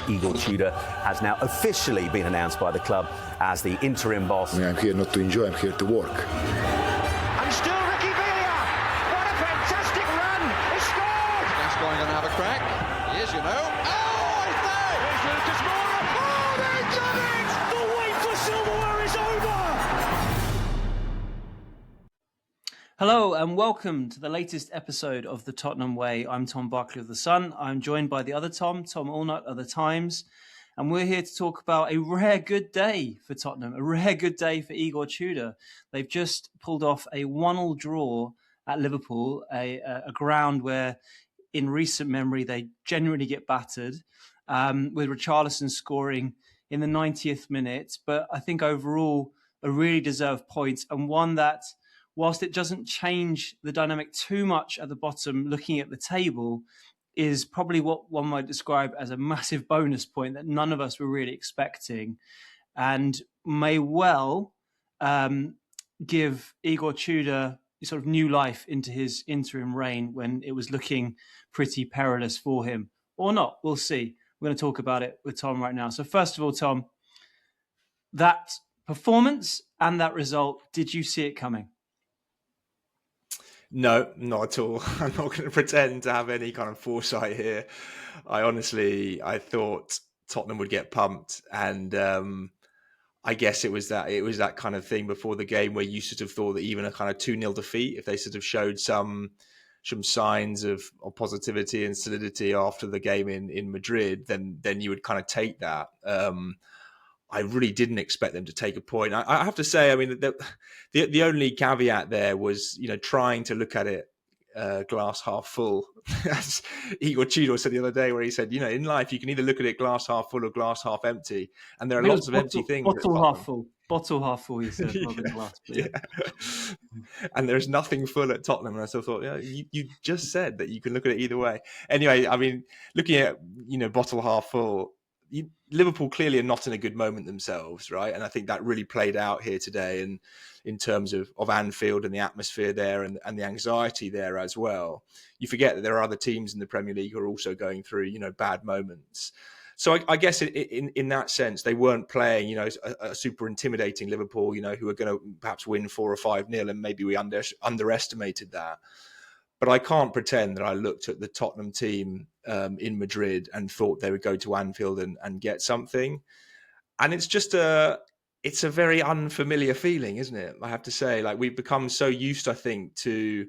Igor Tudor has now officially been announced by the club as the interim boss. I'm here not to enjoy, I'm here to work. And still Ricky Villa! What a fantastic run! He scored! Gascoigne going to have a crack. He is, you know. Oh, it's there! Here's Lucas Moura! Oh, they've done it! The wait for silverware is over! Hello and welcome to the latest episode of the Tottenham Way. I'm Tom Barclay of The Sun. I'm joined by the other Tom Allnutt of The Times. And we're here to talk about a rare good day for Tottenham, a rare good day for Igor Tudor. They've just pulled off a 1-1 draw at Liverpool, a ground where in recent memory they genuinely get battered, with Richarlison scoring in the 90th minute. But I think overall a really deserved point, and one that, whilst it doesn't change the dynamic too much at the bottom, looking at the table, is probably what one might describe as a massive bonus point that none of us were really expecting, and may well give Igor Tudor sort of new life into his interim reign when it was looking pretty perilous for him. Or not, we'll see. We're going to talk about it with Tom right now. So first of all, Tom, that performance and that result, did you see it coming? No, not at all. I'm not going to pretend to have any kind of foresight here. I thought Tottenham would get pumped, and I guess it was that kind of thing before the game where you sort of thought that even a kind of 2-0 defeat, if they sort of showed some signs of positivity and solidity after the game in Madrid, then you would kind of take that. I really didn't expect them to take a point. I have to say, I mean, the only caveat there was, trying to look at it glass half full. As Igor Tudor said the other day, where he said, in life, you can either look at it glass half full or glass half empty. And there are lots of empty things. Bottle half full. Bottle half full, he said. Yeah. And there's nothing full at Tottenham. And I still thought, you just said that you can look at it either way. Anyway, I mean, looking at, bottle half full, Liverpool clearly are not in a good moment themselves, right? And I think that really played out here today, and in terms of Anfield and the atmosphere there and the anxiety there as well. You forget that there are other teams in the Premier League who are also going through, bad moments. So I guess in that sense, they weren't playing, a super intimidating Liverpool, who are going to perhaps win 4 or 5-0, and maybe we underestimated that. But I can't pretend that I looked at the Tottenham team in Madrid and thought they would go to Anfield and get something. And it's just it's a very unfamiliar feeling, isn't it? I have to say, like, we've become so used, I think, to,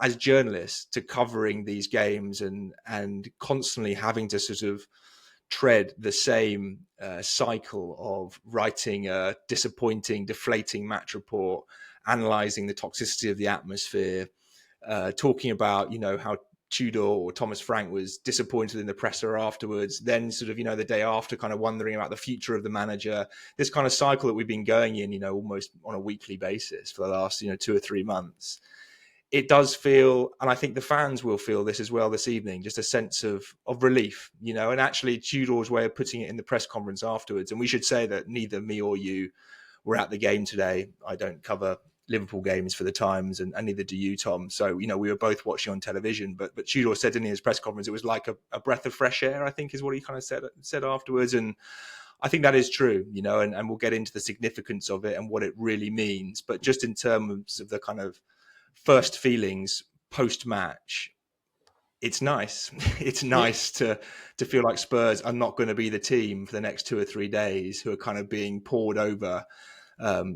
as journalists, to covering these games and constantly having to sort of tread the same cycle of writing a disappointing, deflating match report, analysing the toxicity of the atmosphere, talking about, how Tudor or Thomas Frank was disappointed in the presser afterwards, then sort of, the day after kind of wondering about the future of the manager, this kind of cycle that we've been going in, almost on a weekly basis for the last, 2 or 3 months. It does feel, and I think the fans will feel this as well this evening, just a sense of relief, and actually Tudor's way of putting it in the press conference afterwards. And we should say that neither me or you were at the game today. I don't cover Liverpool games for the Times, and neither do you, Tom. So, we were both watching on television, but Tudor said in his press conference, it was like a breath of fresh air, I think is what he kind of said afterwards. And I think that is true, and we'll get into the significance of it and what it really means. But just in terms of the kind of first feelings post-match, it's nice. It's nice to feel like Spurs are not going to be the team for the next 2 or 3 days who are kind of being poured over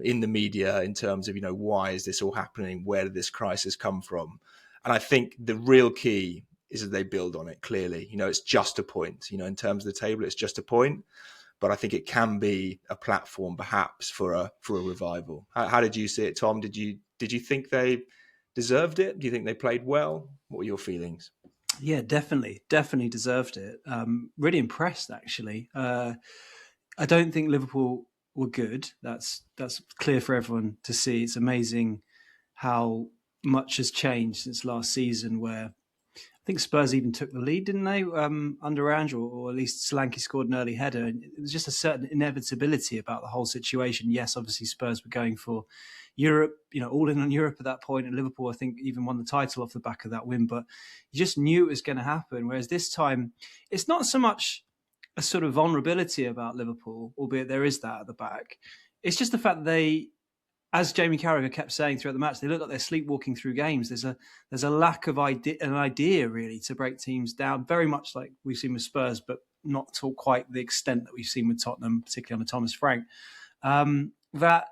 in the media in terms of, why is this all happening? Where did this crisis come from? And I think the real key is that they build on it clearly. It's just a point, in terms of the table, it's just a point. But I think it can be a platform perhaps for a revival. How did you see it, Tom? Did you think they deserved it? Do you think they played well? What were your feelings? Yeah, definitely deserved it. Really impressed, actually. I don't think Liverpool were good. That's clear for everyone to see. It's amazing how much has changed since last season, where think Spurs even took the lead, didn't they, under Andrew, or at least Solanke scored an early header. And it was just a certain inevitability about the whole situation. Yes, obviously Spurs were going for Europe, all in on Europe at that point. And Liverpool, I think, even won the title off the back of that win. But you just knew it was going to happen. Whereas this time, it's not so much a sort of vulnerability about Liverpool, albeit there is that at the back. It's just the fact that they, as Jamie Carragher kept saying throughout the match, they look like they're sleepwalking through games. There's a lack of an idea really to break teams down, very much like we've seen with Spurs, but not to quite the extent that we've seen with Tottenham, particularly under Thomas Frank. That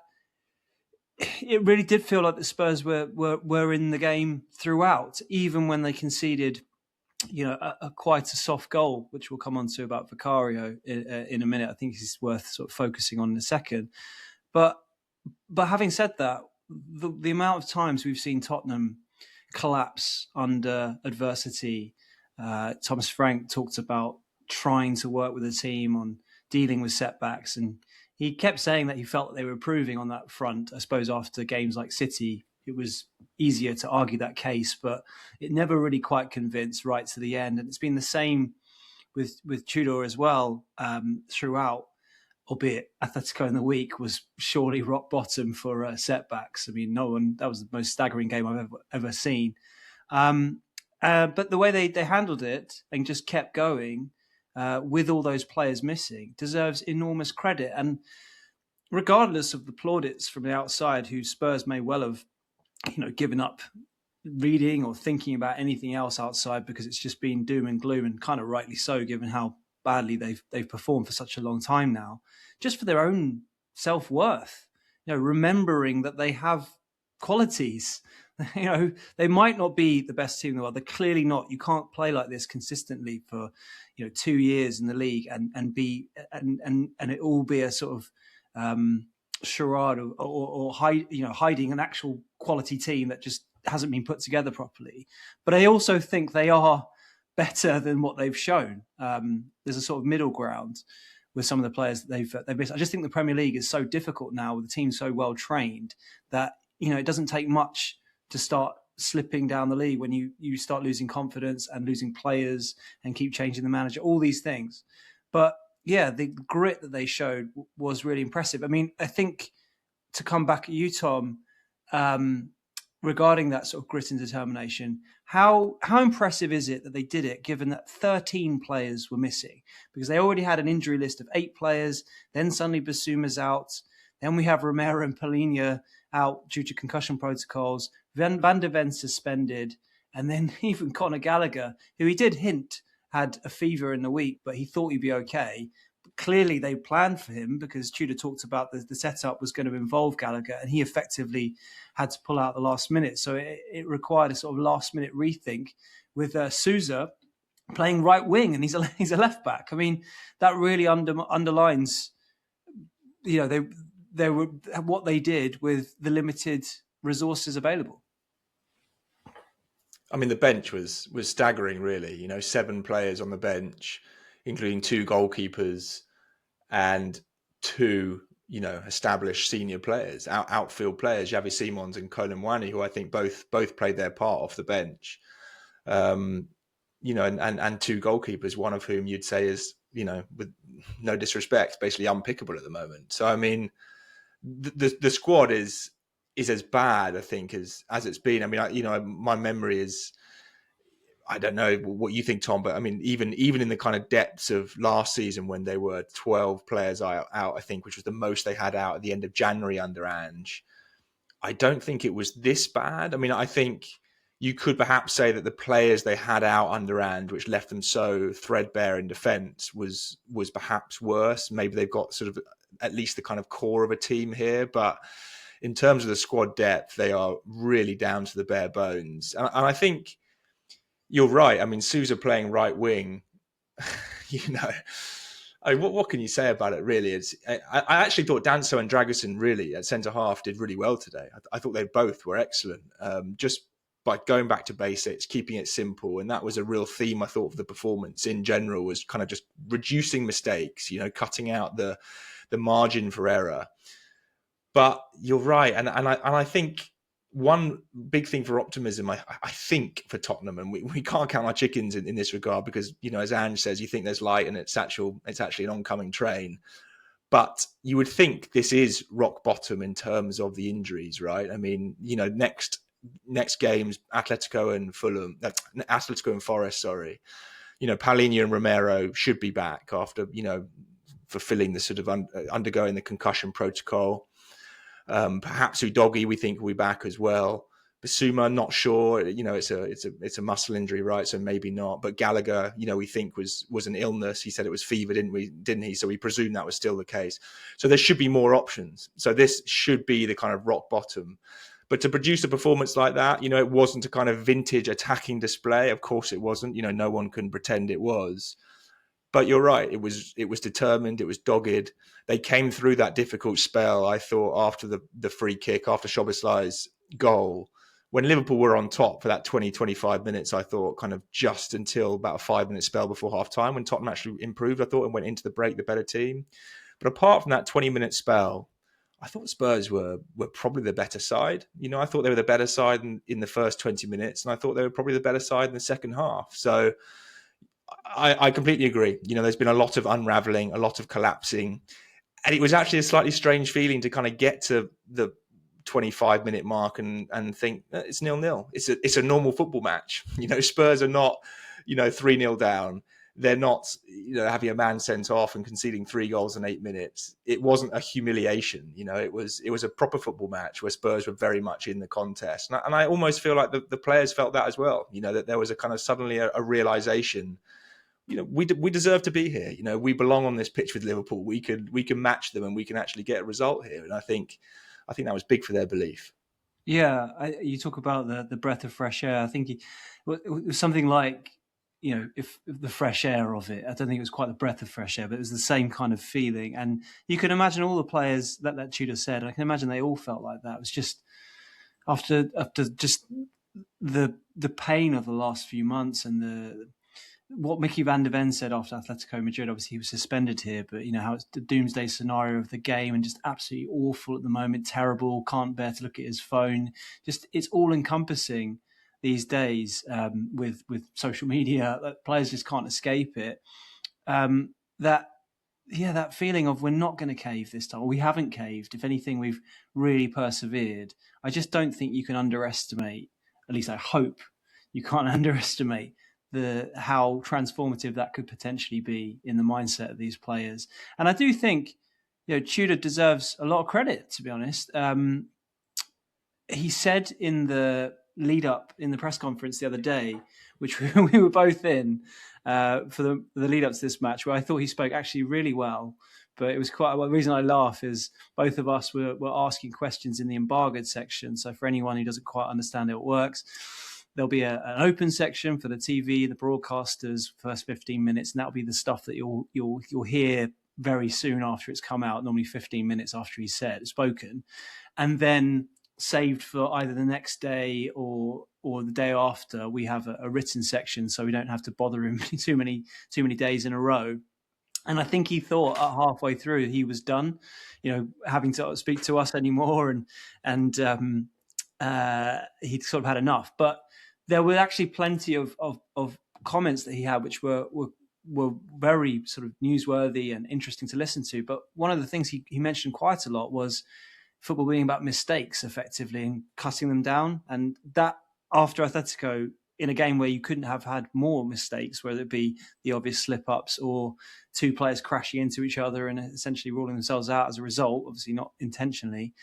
it really did feel like the Spurs were in the game throughout, even when they conceded, quite a soft goal, which we'll come on to about Vicario in a minute. I think he's worth sort of focusing on in a second, but having said that, the amount of times we've seen Tottenham collapse under adversity, Thomas Frank talked about trying to work with the team on dealing with setbacks, and he kept saying that he felt that they were improving on that front. I suppose after games like City, it was easier to argue that case, but it never really quite convinced right to the end. And it's been the same with Tudor as well throughout. Albeit Atletico in the week was surely rock bottom for setbacks. I mean, that was the most staggering game I've ever seen. But the way they handled it and just kept going with all those players missing deserves enormous credit. And regardless of the plaudits from the outside, who Spurs may well have, given up reading or thinking about anything else outside because it's just been doom and gloom, and kind of rightly so, given how badly they've performed for such a long time now, just for their own self-worth, remembering that they have qualities. They might not be the best team in the world. They're clearly not. You can't play like this consistently for 2 years in the league and it all be a sort of charade or hiding an actual quality team that just hasn't been put together properly. But I also think they are better than what they've shown. There's a sort of middle ground with some of the players that they've missed. I just think the Premier League is so difficult now with the team so well trained that it doesn't take much to start slipping down the league when you start losing confidence and losing players and keep changing the manager, all these things. But yeah, the grit that they showed was really impressive. I mean, I think to come back at you, Tom, regarding that sort of grit and determination, how impressive is it that they did it, given that 13 players were missing? Because they already had an injury list of 8 players, then suddenly Basuma's out, then we have Romero and Polina out due to concussion protocols, Van der Ven suspended, and then even Conor Gallagher, who he did hint had a fever in the week, but he thought he'd be okay. But clearly they planned for him because Tudor talked about the setup was going to involve Gallagher, and he effectively had to pull out the last minute. So it required a sort of last minute rethink with Sousa playing right wing, and he's a left back. I mean, that really underlines, they were what they did with the limited resources available. I mean, the bench was staggering, really. 7 players on the bench, including 2 goalkeepers and 2, established senior players, outfield players, Xavi Simons and Colin Mwani, who I think both played their part off the bench. And 2 goalkeepers, one of whom you'd say is, with no disrespect, basically unpickable at the moment. So, I mean, the squad is as bad, I think, as it's been. I mean, my memory is, I don't know what you think, Tom, but I mean, even in the kind of depths of last season when they were 12 players out, I think, which was the most they had out at the end of January under Ange, I don't think it was this bad. I mean, I think you could perhaps say that the players they had out under Ange, which left them so threadbare in defence, was perhaps worse. Maybe they've got sort of at least the kind of core of a team here, but in terms of the squad depth, they are really down to the bare bones. And I think you're right. I mean, Sousa playing right wing, what can you say about it, really? I actually thought Danso and Dragusin really at centre-half did really well today. I thought they both were excellent. Just by going back to basics, keeping it simple. And that was a real theme, I thought, of the performance in general, was kind of just reducing mistakes, cutting out the margin for error. But you're right. And I think one big thing for optimism, I think, for Tottenham, and we can't count our chickens in this regard because, as Ange says, you think there's light and it's actually an oncoming train. But you would think this is rock bottom in terms of the injuries, right? I mean, next games, Atletico and Forest, sorry. Paulinho and Romero should be back after, fulfilling the sort of undergoing the concussion protocol. Perhaps Udogie, we think, will be back as well. Basuma, not sure. It's a muscle injury, right? So maybe not. But Gallagher, we think was an illness. He said it was fever, didn't he? So we presume that was still the case. So there should be more options. So this should be the kind of rock bottom. But to produce a performance like that, it wasn't a kind of vintage attacking display. Of course it wasn't. No one can pretend it was. But you're right. It was determined. It was dogged. They came through that difficult spell, I thought, after the free kick, after Szoboszlai's goal. When Liverpool were on top for that 20, 25 minutes, I thought, kind of just until about a 5-minute spell before half-time, when Tottenham actually improved, I thought, and went into the break the better team. But apart from that 20-minute spell, I thought Spurs were probably the better side. I thought they were the better side in the first 20 minutes, and I thought they were probably the better side in the second half. So I completely agree. There's been a lot of unraveling, a lot of collapsing. And it was actually a slightly strange feeling to kind of get to the 25-minute mark and think it's 0-0. It's a normal football match. Spurs are not, 3-0 down. They're not, having a man sent off and conceding 3 goals in 8 minutes. It wasn't a humiliation. It was a proper football match where Spurs were very much in the contest. And I almost feel like the players felt that as well. That there was a kind of suddenly a realization. We deserve to be here. We belong on this pitch with Liverpool. We can match them and we can actually get a result here. And I think that was big for their belief. Yeah, you talk about the breath of fresh air. I think it was something like, if the fresh air of it. I don't think it was quite the breath of fresh air, but it was the same kind of feeling. And you can imagine all the players that Tudor said. I can imagine they all felt like that. It was just after just the pain of the last few months and what Mickey van der Ven said after Atletico Madrid. Obviously, he was suspended here, but how it's the doomsday scenario of the game and just absolutely awful at the moment, terrible, can't bear to look at his phone. Just it's all encompassing these days with social media. That players just can't escape it. That feeling of we're not going to cave this time. We haven't caved. If anything, we've really persevered. I just don't think you can underestimate. At least I hope you can't underestimate how transformative that could potentially be in the mindset of these players. And I do think, Tudor deserves a lot of credit, to be honest. He said in the lead up in the press conference the other day, which we were both in for the lead up to this match, where I thought he spoke actually really well. But it was the reason I laugh is both of us were asking questions in the embargoed section. So for anyone who doesn't quite understand how it works, there'll be an open section for the TV, the broadcasters, first 15 minutes, and that'll be the stuff that you'll hear very soon after it's come out, normally 15 minutes after he's spoken, and then saved for either the next day or the day after. We have a written section, so we don't have to bother him too many days in a row. And I think he thought halfway through he was done, having to speak to us anymore, and he'd sort of had enough. But there were actually plenty of comments that he had, which were very sort of newsworthy and interesting to listen to. But one of the things he mentioned quite a lot was football being about mistakes, effectively, and cutting them down. And that after Atletico, in a game where you couldn't have had more mistakes, whether it be the obvious slip-ups or two players crashing into each other and essentially ruling themselves out as a result, obviously not intentionally.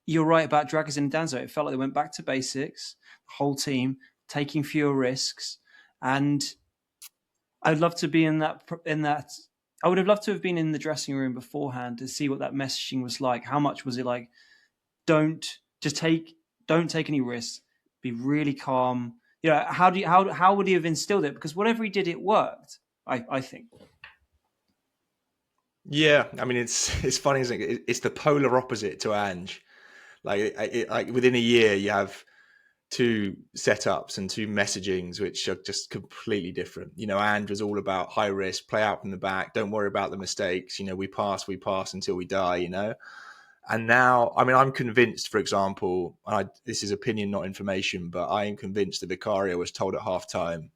You're right about Dragic and Danzo. It felt like they went back to basics, the whole team, taking fewer risks. And I'd love to be in that. I would have loved to have been in the dressing room beforehand to see what that messaging was like. How much was it like, don't take any risks, be really calm. How would he have instilled it? Because whatever he did, it worked, I think. Yeah, I mean, it's funny, isn't it? It's the polar opposite to Ange. Like within a year, you have two setups and two messagings, which are just completely different. Ange was all about high risk, play out from the back, don't worry about the mistakes. We pass until we die, And now, I mean, I'm convinced, for example, this is opinion, not information, but I am convinced that Vicario was told at halftime,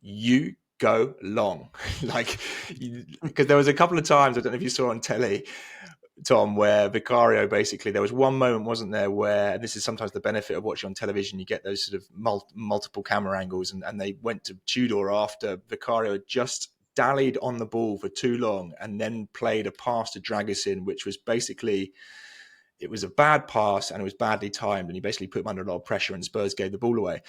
you go long. Because there was a couple of times, I don't know if you saw on telly, Tom, where Vicario basically, there was one moment, wasn't there, where, and this is sometimes the benefit of watching on television, you get those sort of multiple camera angles, and they went to Tudor after Vicario had just dallied on the ball for too long and then played a pass to Dragusin, which was basically, it was a bad pass and it was badly timed, and he basically put him under a lot of pressure and Spurs gave the ball away.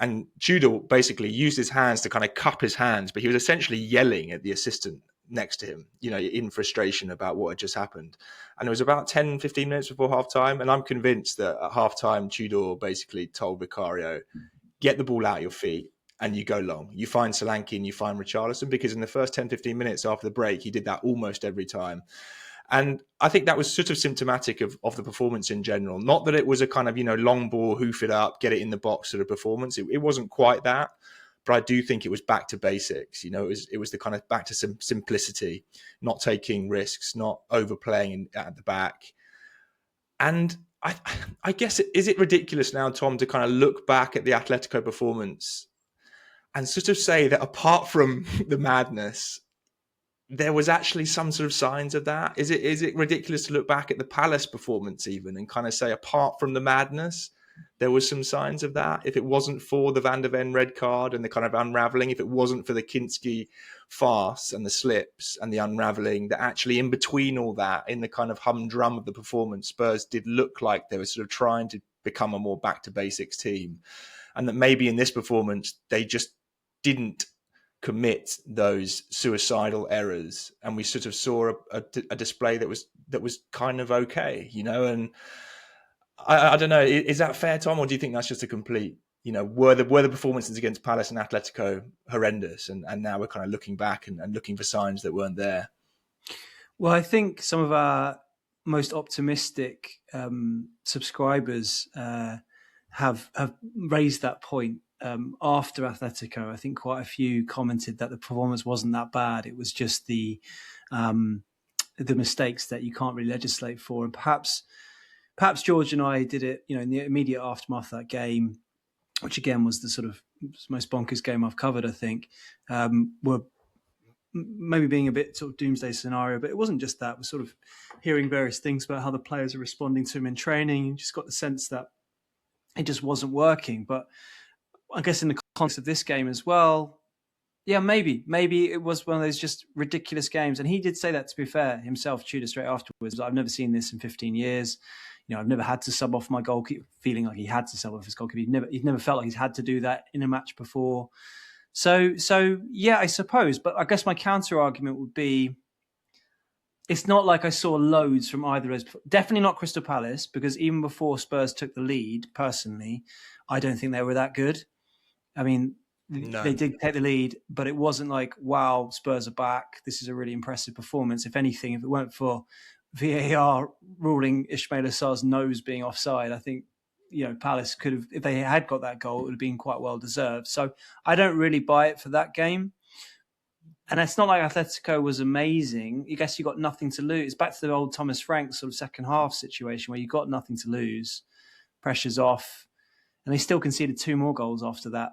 And Tudor basically used his hands to kind of cup his hands, but he was essentially yelling at the assistant next to him, in frustration about what had just happened. And it was about 10, 15 minutes before halftime. And I'm convinced that at halftime, Tudor basically told Vicario, get the ball out of your feet and you go long. You find Solanke and you find Richarlison, because in the first 10, 15 minutes after the break, he did that almost every time. And I think that was sort of symptomatic of the performance in general. Not that it was a kind of, long ball, hoof it up, get it in the box sort of performance. It wasn't quite that. But I do think it was back to basics. It was the kind of back to some simplicity, not taking risks, not overplaying at the back. And I guess, is it ridiculous now, Tom, to kind of look back at the Atletico performance and sort of say that apart from the madness, there was actually some sort of signs of that? Is it ridiculous to look back at the Palace performance even and kind of say, apart from the madness, there was some signs of that? If it wasn't for the Van der Ven red card and the kind of unravelling, if it wasn't for the Kinski farce and the slips and the unravelling, that actually in between all that, in the kind of humdrum of the performance, Spurs did look like they were sort of trying to become a more back to basics team. And that maybe in this performance, they just didn't commit those suicidal errors. And we sort of saw a display that was kind of okay, and I don't know, is that fair, Tom, or do you think that's just a complete, were the performances against Palace and Atletico horrendous, and now we're kind of looking back and looking for signs that weren't there? Well, I think some of our most optimistic subscribers have raised that point after Atletico. I think quite a few commented that the performance wasn't that bad. It was just the mistakes that you can't really legislate for, and perhaps George and I did it, in the immediate aftermath of that game, which again was the sort of most bonkers game I've covered, I think, were maybe being a bit sort of doomsday scenario, but it wasn't just that. We're sort of hearing various things about how the players are responding to him in training, and just got the sense that it just wasn't working. But I guess in the context of this game as well, yeah, maybe it was one of those just ridiculous games. And he did say that, to be fair, himself, Tudor, straight afterwards. I've never seen this in 15 years. I've never had to sub off my goalkeeper, feeling like he had to sub off his goalkeeper. He'd never felt like he's had to do that in a match before. So yeah, I suppose. But I guess my counter argument would be, it's not like I saw loads from either of those. Definitely not Crystal Palace, because even before Spurs took the lead, personally, I don't think they were that good. I mean, no. They did take the lead, but it wasn't like, wow, Spurs are back. This is a really impressive performance. If anything, if it weren't for VAR ruling Ismaila Sarr's nose being offside, I think, Palace could have, if they had got that goal, it would have been quite well deserved. So I don't really buy it for that game. And it's not like Atletico was amazing. I guess you got nothing to lose. Back to the old Thomas Frank sort of second half situation where you got nothing to lose, pressure's off, and they still conceded 2 more goals after that.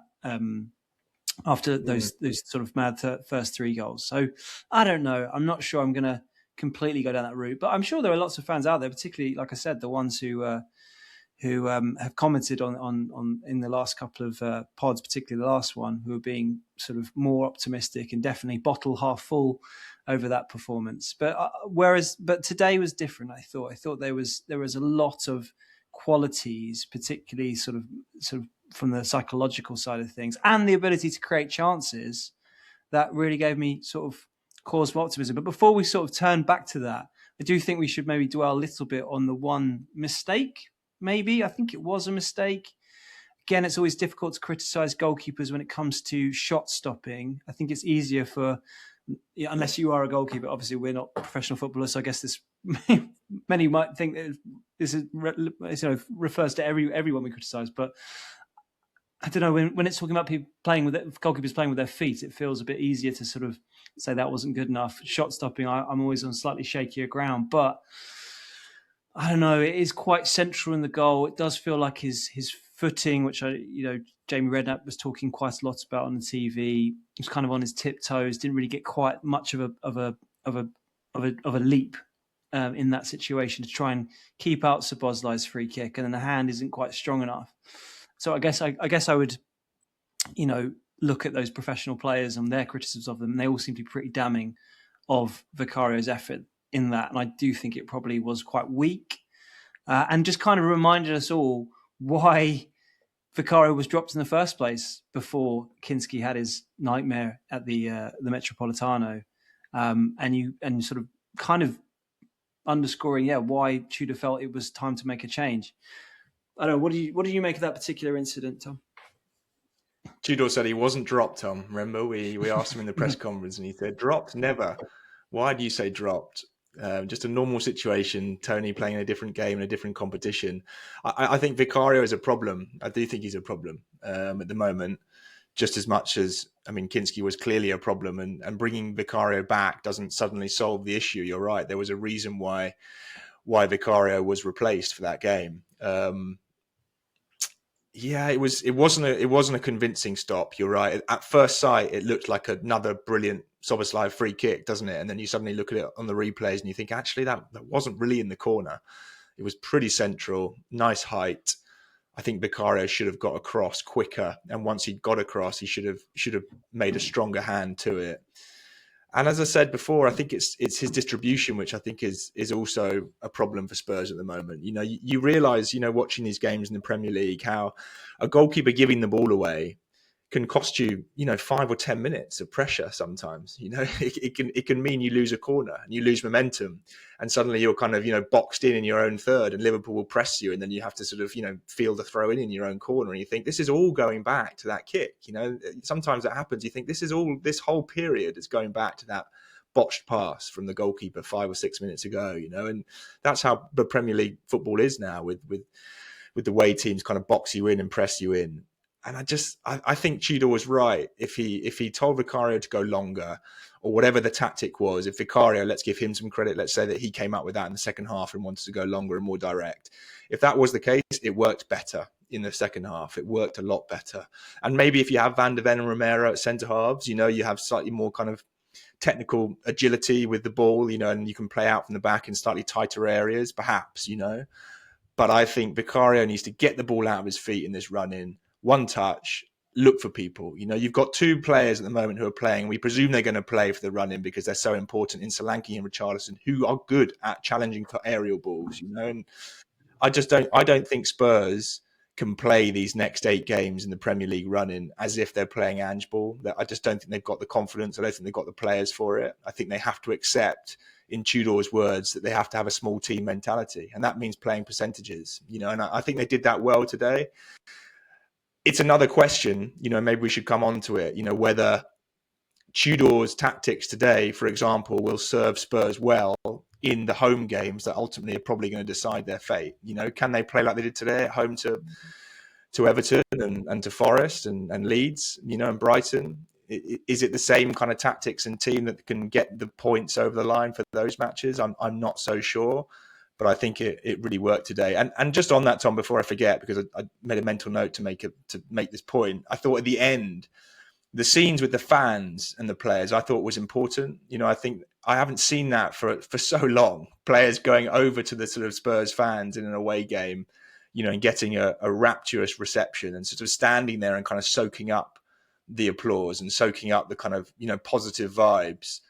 After those sort of mad first 3 goals. So I don't know. I'm not sure I'm going to completely go down that route, but I'm sure there are lots of fans out there, particularly, like I said, the ones who have commented on in the last couple of pods, particularly the last one, who are being sort of more optimistic and definitely bottle half full over that performance. But today was different. I thought there was a lot of qualities, particularly sort of from the psychological side of things, and the ability to create chances, that really gave me sort of cause for optimism. But before we sort of turn back to that, I do think we should maybe dwell a little bit on the one mistake. Maybe, I think it was a mistake. Again, it's always difficult to criticise goalkeepers when it comes to shot stopping. I think it's easier unless you are a goalkeeper. Obviously, we're not professional footballers, so I guess this many might think that this is refers to everyone we criticise, but I don't know, when it's talking about people goalkeepers playing with their feet, it feels a bit easier to sort of say that wasn't good enough. Shot stopping, I'm always on slightly shakier ground. But I don't know. It is quite central in the goal. It does feel like his footing, which Jamie Redknapp was talking quite a lot about on the TV. He was kind of on his tiptoes. Didn't really get quite much of a leap in that situation to try and keep out Szoboszlai's free kick, and then the hand isn't quite strong enough. So I guess I would, look at those professional players and their criticisms of them, and they all seem to be pretty damning of Vicario's effort in that. And I do think it probably was quite weak, and just kind of reminded us all why Vicario was dropped in the first place before Kinski had his nightmare at the Metropolitano, and sort of kind of underscoring why Tudor felt it was time to make a change. I don't know. What do you make of that particular incident, Tom? Tudor said he wasn't dropped, Tom. Remember, we asked him in the press conference and he said, dropped? Never. Why do you say dropped? Just a normal situation, Tony playing in a different game, in a different competition. I think Vicario is a problem. I do think he's a problem at the moment, just as much as, Kinski was clearly a problem, and bringing Vicario back doesn't suddenly solve the issue. You're right. There was a reason why Vicario was replaced for that game. It wasn't a convincing stop. You're right. At first sight, it looked like another brilliant Szoboszlai free kick, doesn't it? And then you suddenly look at it on the replays and you think, actually, that wasn't really in the corner. It was pretty central, nice height. I think Vicario should have got across quicker, and once he'd got across, he should have made a stronger hand to it. And as I said before, I think it's his distribution, which I think is also a problem for Spurs at the moment. You realise, watching these games in the Premier League, how a goalkeeper giving the ball away can cost you, 5 or 10 minutes of pressure sometimes. It can mean you lose a corner and you lose momentum, and suddenly you're kind of, boxed in your own third, and Liverpool will press you, and then you have to sort of, field the throw in your own corner, and you think this is all going back to that kick. Sometimes that happens. You think this whole period is going back to that botched pass from the goalkeeper 5 or 6 minutes ago, and that's how the Premier League football is now with the way teams kind of box you in and press you in. And I think Tudor was right. If he told Vicario to go longer, or whatever the tactic was, if Vicario, let's give him some credit, let's say that he came up with that in the second half and wanted to go longer and more direct. If that was the case, it worked better in the second half. It worked a lot better. And maybe if you have Van de Ven and Romero at centre halves, you have slightly more kind of technical agility with the ball, and you can play out from the back in slightly tighter areas, perhaps, But I think Vicario needs to get the ball out of his feet in this run-in. One touch, look for people. You've got two players at the moment who are playing. We presume they're going to play for the run-in because they're so important in Solanke and Richarlison, who are good at challenging for aerial balls. And I don't think Spurs can play these next 8 games in the Premier League run-in as if they're playing Ange ball. I just don't think they've got the confidence. I don't think they've got the players for it. I think they have to accept, in Tudor's words, that they have to have a small team mentality, and that means playing percentages. And I think they did that well today. It's another question, maybe we should come on to it, whether Tudor's tactics today, for example, will serve Spurs well in the home games that ultimately are probably going to decide their fate. Can they play like they did today at home to Everton and to Forest and Leeds, and Brighton? Is it the same kind of tactics and team that can get the points over the line for those matches? I'm not so sure. But I think it really worked today. And just on that, Tom, before I forget, because I made a mental note to make this point, I thought at the end, the scenes with the fans and the players, I thought was important. I think I haven't seen that for so long. Players going over to the sort of Spurs fans in an away game, and getting a rapturous reception and sort of standing there and kind of soaking up the applause and soaking up the kind of, positive vibes.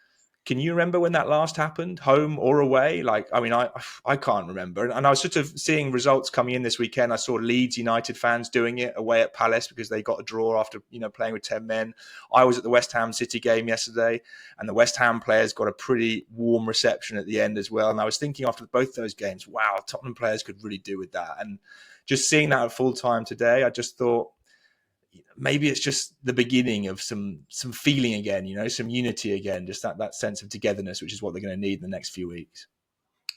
Can you remember when that last happened, home or away? I can't remember. And I was sort of seeing results coming in this weekend. I saw Leeds United fans doing it away at Palace because they got a draw after, playing with 10 men. I was at the West Ham City game yesterday, and the West Ham players got a pretty warm reception at the end as well. And I was thinking after both those games, wow, Tottenham players could really do with that. And just seeing that at full time today, I just thought, maybe it's just the beginning of some feeling again, some unity again, just that sense of togetherness, which is what they're going to need in the next few weeks.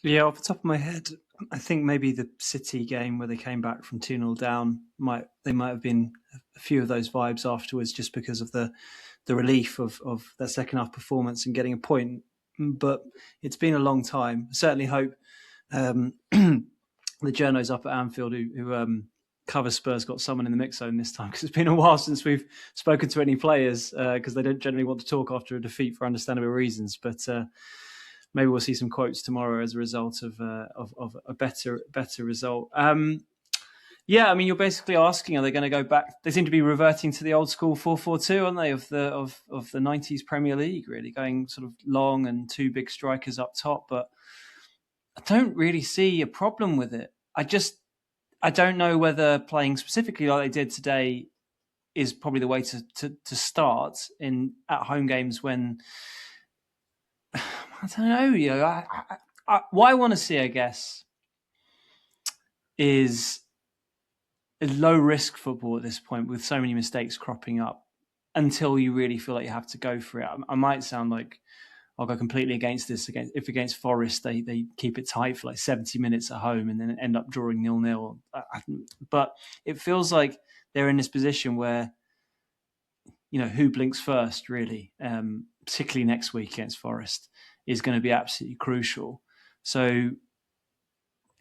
Yeah, off the top of my head, I think maybe the City game where they came back from 2-0 down, might have been a few of those vibes afterwards, just because of the relief of that second half performance and getting a point. But it's been a long time. I certainly hope the journos up at Anfield who cover Spurs got someone in the mix zone this time, because it's been a while since we've spoken to any players, because they don't generally want to talk after a defeat for understandable reasons. But maybe we'll see some quotes tomorrow as a result of a better result. Yeah, I mean, you're basically asking, are they going to go back? They seem to be reverting to the old school 4-4-2, aren't they, of the 90s Premier League, really, going sort of long and two big strikers up top. But I don't really see a problem with it. I don't know whether playing specifically like they did today is probably the way to start at home games when, I don't know, what I want to see, I guess, is a low risk football at this point with so many mistakes cropping up until you really feel like you have to go for it. I might sound like I'll go completely against this. If against Forest, they keep it tight for like 70 minutes at home and then end up drawing 0-0. But it feels like they're in this position where, who blinks first, really, particularly next week against Forest, is going to be absolutely crucial. So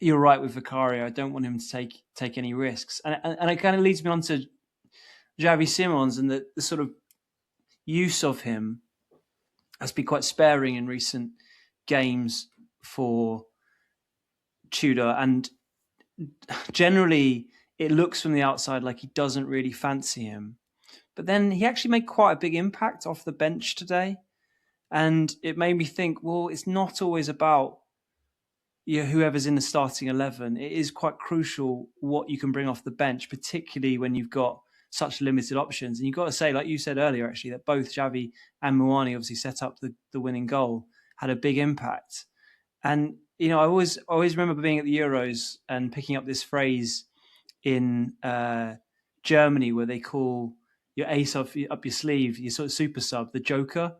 you're right with Vicario. I don't want him to take any risks. And it kind of leads me on to Xavi Simons and the sort of use of him has been quite sparing in recent games for Tudor. And generally, it looks from the outside like he doesn't really fancy him. But then he actually made quite a big impact off the bench today. And it made me think, well, it's not always about whoever's in the starting 11. It is quite crucial what you can bring off the bench, particularly when you've got such limited options. And you've got to say, like you said earlier, actually, that both Xavi and Muani obviously set up the winning goal, had a big impact. And, I always remember being at the Euros and picking up this phrase in Germany where they call your ace up your sleeve, your sort of super sub, the Joker.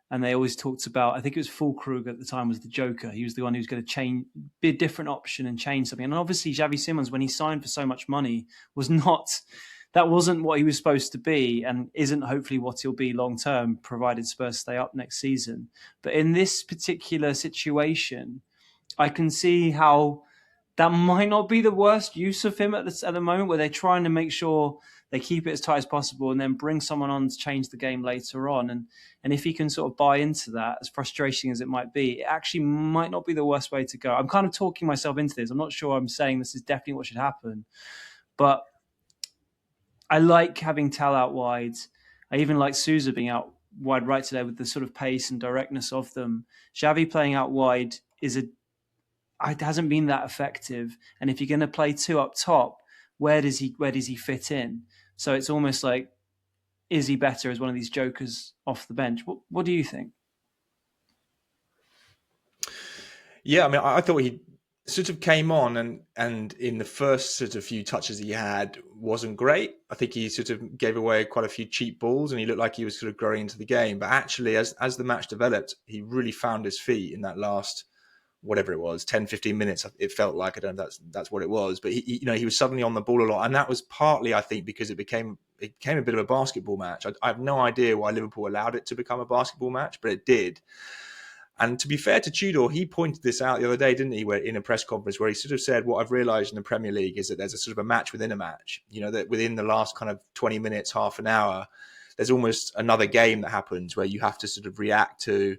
And they always talked about, I think it was Füllkrug at the time was the Joker. He was the one who was going to be a different option and change something. And obviously Xavi Simons, when he signed for so much money, that wasn't what he was supposed to be and isn't hopefully what he'll be long-term, provided Spurs stay up next season. But in this particular situation, I can see how that might not be the worst use of him at the moment, where they're trying to make sure they keep it as tight as possible and then bring someone on to change the game later on. And if he can sort of buy into that, as frustrating as it might be, it actually might not be the worst way to go. I'm kind of talking myself into this. I'm not sure I'm saying this is definitely what should happen. But I like having Tal out wide. I even like Sousa being out wide right today with the sort of pace and directness of them. Xavi playing out wide it hasn't been that effective. And if you're going to play two up top, where does he fit in? So it's almost like, is he better as one of these jokers off the bench? What do you think? Yeah, I mean, I thought he sort of came on and in the first sort of few touches he had wasn't great. I think he sort of gave away quite a few cheap balls and he looked like he was sort of growing into the game. But actually, as the match developed, he really found his feet in that last, whatever it was, 10, 15 minutes, it felt like. I don't know if that's what it was. But he was suddenly on the ball a lot. And that was partly, I think, because it became a bit of a basketball match. I have no idea why Liverpool allowed it to become a basketball match, but it did. And to be fair to Tudor, he pointed this out the other day, didn't he, where in a press conference where he sort of said, what I've realised in the Premier League is that there's a sort of a match within a match, that within the last kind of 20 minutes, half an hour, there's almost another game that happens where you have to sort of react to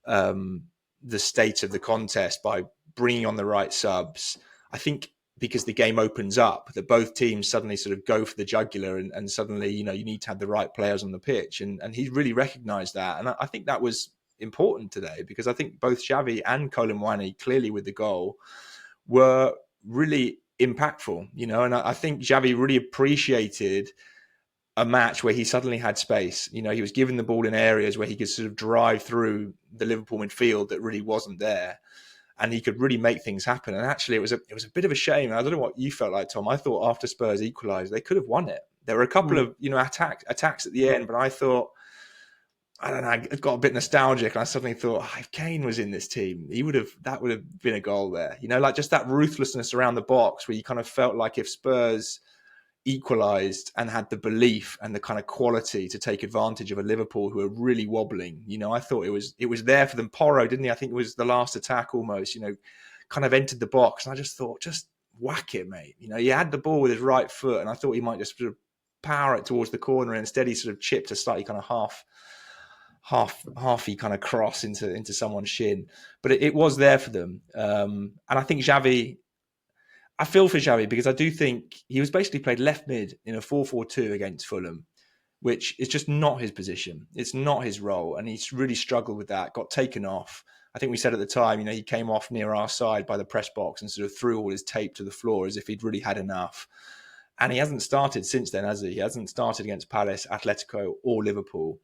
the state of the contest by bringing on the right subs. I think because the game opens up, that both teams suddenly sort of go for the jugular and suddenly, you need to have the right players on the pitch. And he really recognised that. And I think that was important today because I think both Xavi and Colin Muani, clearly with the goal, were really impactful, and I think Xavi really appreciated a match where he suddenly had space. He was given the ball in areas where he could sort of drive through the Liverpool midfield that really wasn't there, and he could really make things happen. And actually, it was a bit of a shame. I don't know what you felt like, Tom. I thought after Spurs equalised, they could have won it. There were a couple of attacks at the end, but I thought, I don't know, I got a bit nostalgic, and I suddenly thought, if Kane was in this team, that would have been a goal there. Like just that ruthlessness around the box, where you kind of felt like if Spurs equalised and had the belief and the kind of quality to take advantage of a Liverpool who are really wobbling, I thought it was there for them. Porro, didn't he? I think it was the last attack almost, kind of entered the box, and I just thought, just whack it, mate. You know, he had the ball with his right foot, and I thought he might just sort of power it towards the corner, and instead he sort of chipped a slightly kind of halfy kind of cross into someone's shin. But it was there for them. And I think Xavi, I feel for Xavi because I do think he was basically played left mid in a 4-4-2 against Fulham, which is just not his position. It's not his role. And he's really struggled with that, got taken off. I think we said at the time, you know, he came off near our side by the press box and sort of threw all his tape to the floor as if he'd really had enough. And he hasn't started since then, has he? He hasn't started against Palace, Atletico or Liverpool.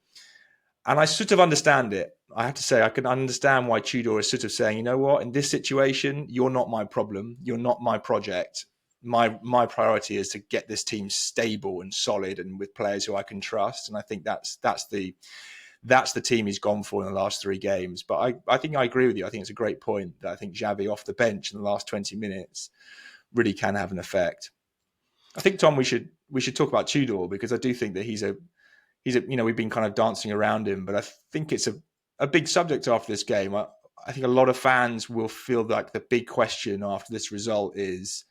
And I sort of understand it. I have to say, I can understand why Tudor is sort of saying, you know what, in this situation, you're not my problem. You're not my project. My priority is to get this team stable and solid and with players who I can trust. And I think that's the team he's gone for in the last 3 games. But I think I agree with you. I think it's a great point that I think Xavi off the bench in the last 20 minutes really can have an effect. I think, Tom, we should talk about Tudor because I do think that he's a, you know, we've been kind of dancing around him, but I think it's a big subject after this game. I think a lot of fans will feel like the big question after this result is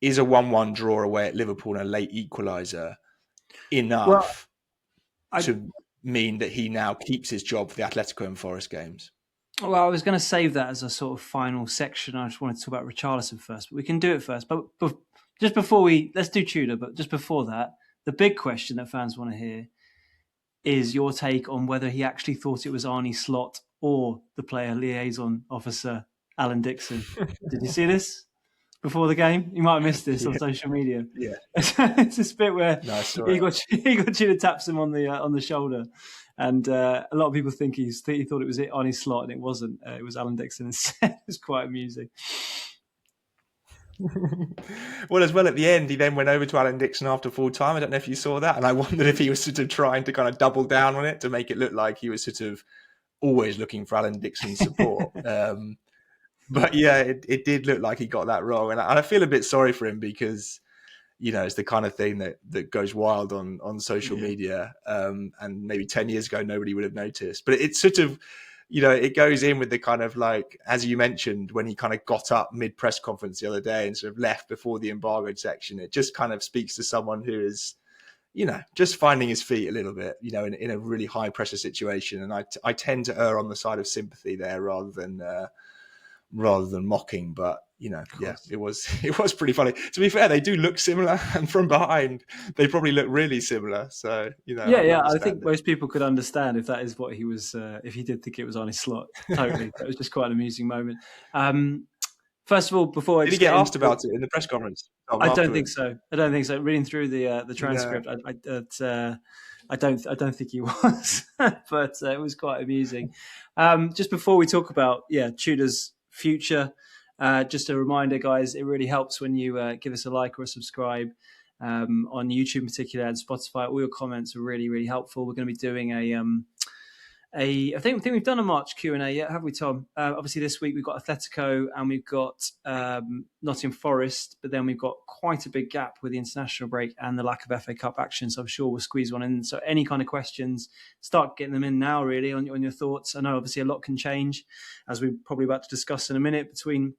a 1-1 draw away at Liverpool and a late equaliser enough to mean that he now keeps his job for the Atletico and Forest games? Well, I was going to save that as a sort of final section. I just wanted to talk about Richarlison first, but we can do it first. But just before let's do Tudor, but just before that, the big question that fans want to hear is your take on whether he actually thought it was Arne Slot or the player liaison officer, Alan Dixon. Did you see this before the game? You might have missed this on social media. Yeah. It's this bit where Igor Tudor taps him on the shoulder. And a lot of people think he thought it was Arne Slot, and it wasn't. It was Alan Dixon instead. It was quite amusing. Well, as well at the end, he then went over to Alan Dixon after full time. I don't know if you saw that, and I wondered if he was sort of trying to kind of double down on it to make it look like he was sort of always looking for Alan Dixon's support. But yeah, it did look like he got that wrong, and I feel a bit sorry for him because, you know, it's the kind of thing that goes wild on social media, and maybe 10 years ago nobody would have noticed. But it's sort of, you know, it goes in with the kind of like, as you mentioned, when he kind of got up mid press conference the other day and sort of left before the embargoed section, it just kind of speaks to someone who is, you know, just finding his feet a little bit, you know, in a really high pressure situation. And I tend to err on the side of sympathy there rather than mocking. But, you know, yeah, it was pretty funny. To be fair, they do look similar, and from behind they probably look really similar. So, you know, I think most people could understand if that is what he was. If he did think it was on his slot, totally. That was just quite an amusing moment. First of all, before did he get asked about it in the press conference? I don't think so. Reading through the transcript, I don't think he was, but it was quite amusing. Just before we talk about Tudor's future. Just a reminder, guys, it really helps when you give us a like or a subscribe on YouTube in particular and Spotify. All your comments are really, really helpful. We're going to be doing I think we've done a March Q&A yet, have we, Tom? Obviously, this week we've got Atletico and we've got Nottingham Forest, but then we've got quite a big gap with the international break and the lack of FA Cup action. So I'm sure we'll squeeze one in. So any kind of questions, start getting them in now, really, on your thoughts. I know obviously a lot can change, as we're probably about to discuss in a minute between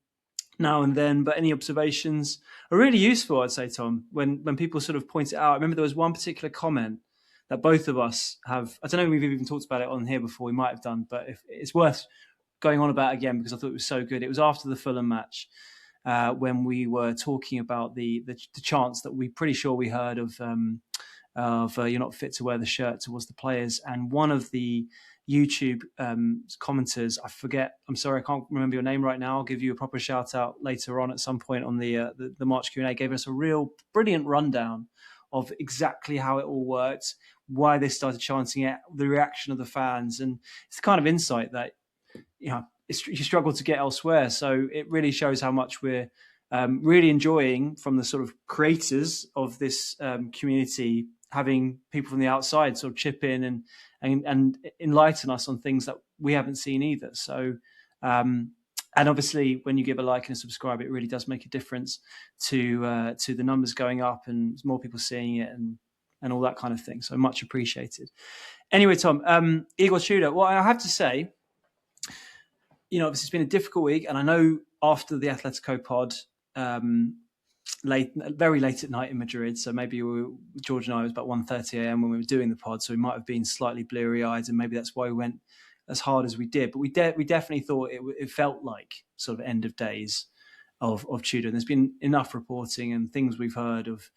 now and then, but any observations are really useful, I'd say, Tom, when people sort of point it out. I remember there was one particular comment that both of us have, I don't know if we've even talked about it on here before, we might have done, but if it's worth going on about again because I thought it was so good. It was after the Fulham match when we were talking about the chants that we pretty sure we heard of you're not fit to wear the shirt towards the players. And one of the YouTube commenters, I forget, I'm sorry, I can't remember your name right now. I'll give you a proper shout out later on at some point on the March Q&A, gave us a real brilliant rundown of exactly how it all worked, why they started chanting it, the reaction of the fans. And it's the kind of insight that, you know, you struggle to get elsewhere. So it really shows how much we're really enjoying from the sort of creators of this community, having people from the outside sort of chip in and enlighten us on things that we haven't seen either. So, and obviously, when you give a like and a subscribe, it really does make a difference to the numbers going up and more people seeing it and all that kind of thing. So much appreciated. Anyway, Tom, Igor Tudor. Well, I have to say, you know, this has been a difficult week, and I know after the Atletico pod, very late at night in Madrid. So maybe George and I, it was about 1:30 a.m. when we were doing the pod. So we might have been slightly bleary-eyed, and maybe that's why we went as hard as we did. But we definitely thought it felt like sort of end of days of Tudor. And there's been enough reporting and things we've heard of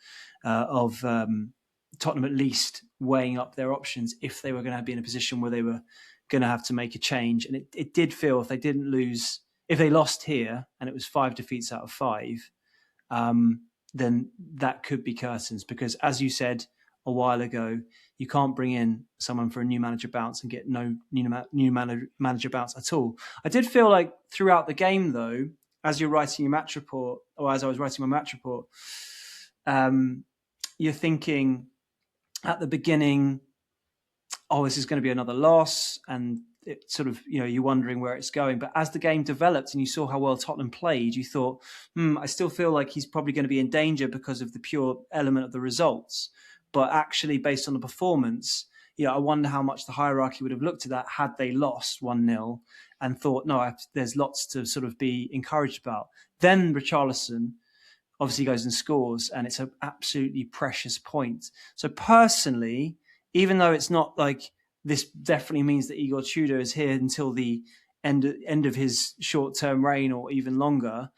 Tottenham at least weighing up their options if they were going to be in a position where they were going to have to make a change. And it did feel if they lost here and it was 5 defeats out of 5, then that could be curtains, because as you said a while ago, you can't bring in someone for a new manager bounce and get no new manager bounce at all. I did feel like throughout the game, though, as you're writing your match report, or as I was writing my match report, you're thinking at the beginning, oh, this is going to be another loss, and it sort of, you're wondering where it's going. But as the game developed and you saw how well Tottenham played, you thought, I still feel like he's probably going to be in danger because of the pure element of the results. But actually, based on the performance, I wonder how much the hierarchy would have looked at that had they lost 1-0 and thought, no, there's lots to sort of be encouraged about. Then Richarlison obviously goes and scores, and it's an absolutely precious point. So personally, even though it's not like this definitely means that Igor Tudor is here until the end of his short-term reign or even longer,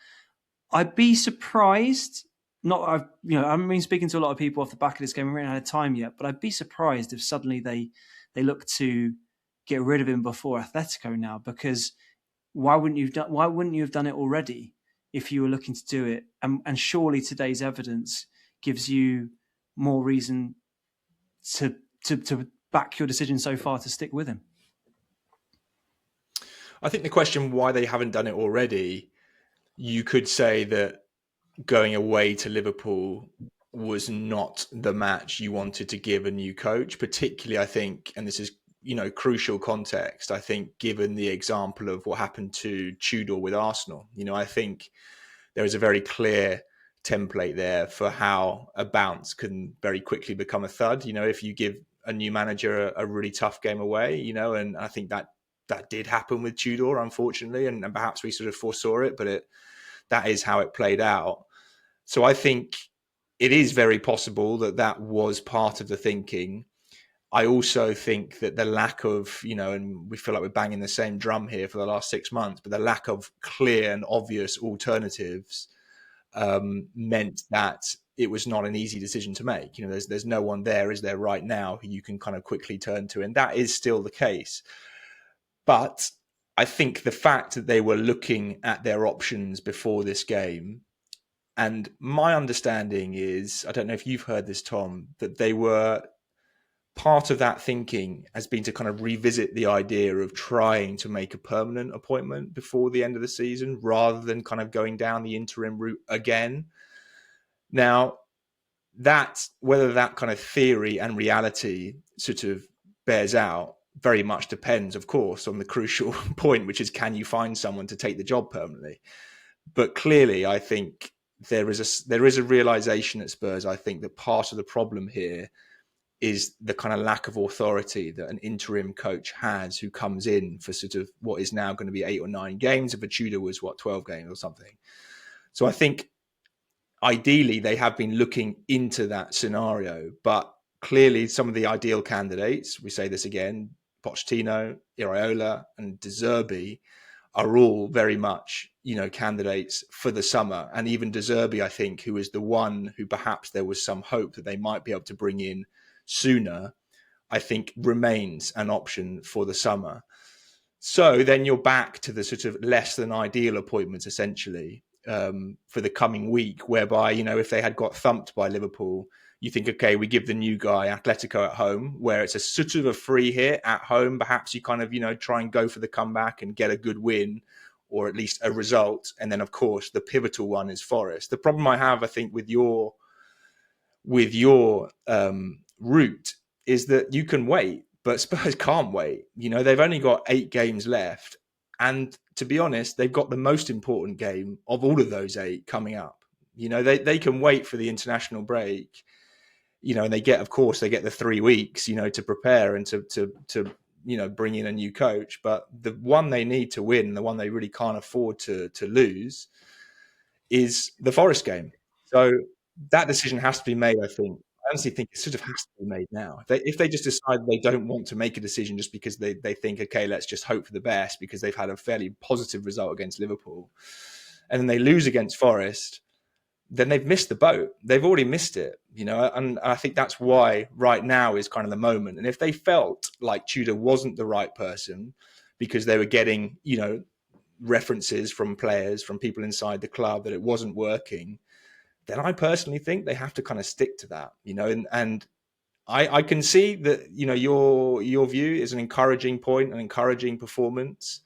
I'd be surprised. I've been speaking to a lot of people off the back of this game. We haven't had time yet, but I'd be surprised if suddenly they look to get rid of him before Atletico now. Because why wouldn't you have done it already if you were looking to do it? And surely today's evidence gives you more reason to back your decision so far to stick with him. I think the question why they haven't done it already, you could say that going away to Liverpool was not the match you wanted to give a new coach, particularly, I think, and this is, crucial context, I think, given the example of what happened to Tudor with Arsenal. I think there is a very clear template there for how a bounce can very quickly become a thud. If you give a new manager a really tough game away, and I think that did happen with Tudor, unfortunately, and perhaps we sort of foresaw it, but that is how it played out. So I think it is very possible that was part of the thinking. I also think that the lack of, and we feel like we're banging the same drum here for the last 6 months, but the lack of clear and obvious alternatives meant that it was not an easy decision to make. There's no one there, is there, right now, who you can kind of quickly turn to, and that is still the case. But I think the fact that they were looking at their options before this game, and my understanding is, I don't know if you've heard this, Tom, that they were part of that thinking has been to kind of revisit the idea of trying to make a permanent appointment before the end of the season rather than kind of going down the interim route again. Now, whether that kind of theory and reality sort of bears out very much depends, of course, on the crucial point, which is, can you find someone to take the job permanently? But clearly, I think there is a realization at Spurs, I think, that part of the problem here is the kind of lack of authority that an interim coach has, who comes in for sort of what is now going to be 8 or 9 games. If a Tudor was 12 games or something. So I think ideally they have been looking into that scenario, but clearly some of the ideal candidates, we say this again, Pochettino, Iraola and De Zerbi, are all very much, candidates for the summer. And even De Zerbi, I think, who is the one who perhaps there was some hope that they might be able to bring in sooner, I think remains an option for the summer. So then you're back to the sort of less than ideal appointments, essentially, for the coming week, whereby, if they had got thumped by Liverpool, you think, okay, we give the new guy Atletico at home, where it's a sort of a free hit at home. Perhaps you kind of, try and go for the comeback and get a good win, or at least a result. And then, of course, the pivotal one is Forest. The problem I have, I think, with your route is that you can wait, but Spurs can't wait. They've only got 8 games left. And to be honest, they've got the most important game of all of those 8 coming up. They can wait for the international break, and they get the 3 weeks, to prepare and to bring in a new coach. But the one they need to win, the one they really can't afford to lose, is the Forest game. So that decision has to be made, I think. I honestly think it sort of has to be made now. If they just decide they don't want to make a decision just because they think, okay, let's just hope for the best because they've had a fairly positive result against Liverpool, and then they lose against Forest, then they've missed the boat. They've already missed it, and I think that's why right now is kind of the moment. And if they felt like Tudor wasn't the right person because they were getting, references from players, from people inside the club that it wasn't working, then I personally think they have to kind of stick to that, and I can see that, your view is an encouraging point, an encouraging performance.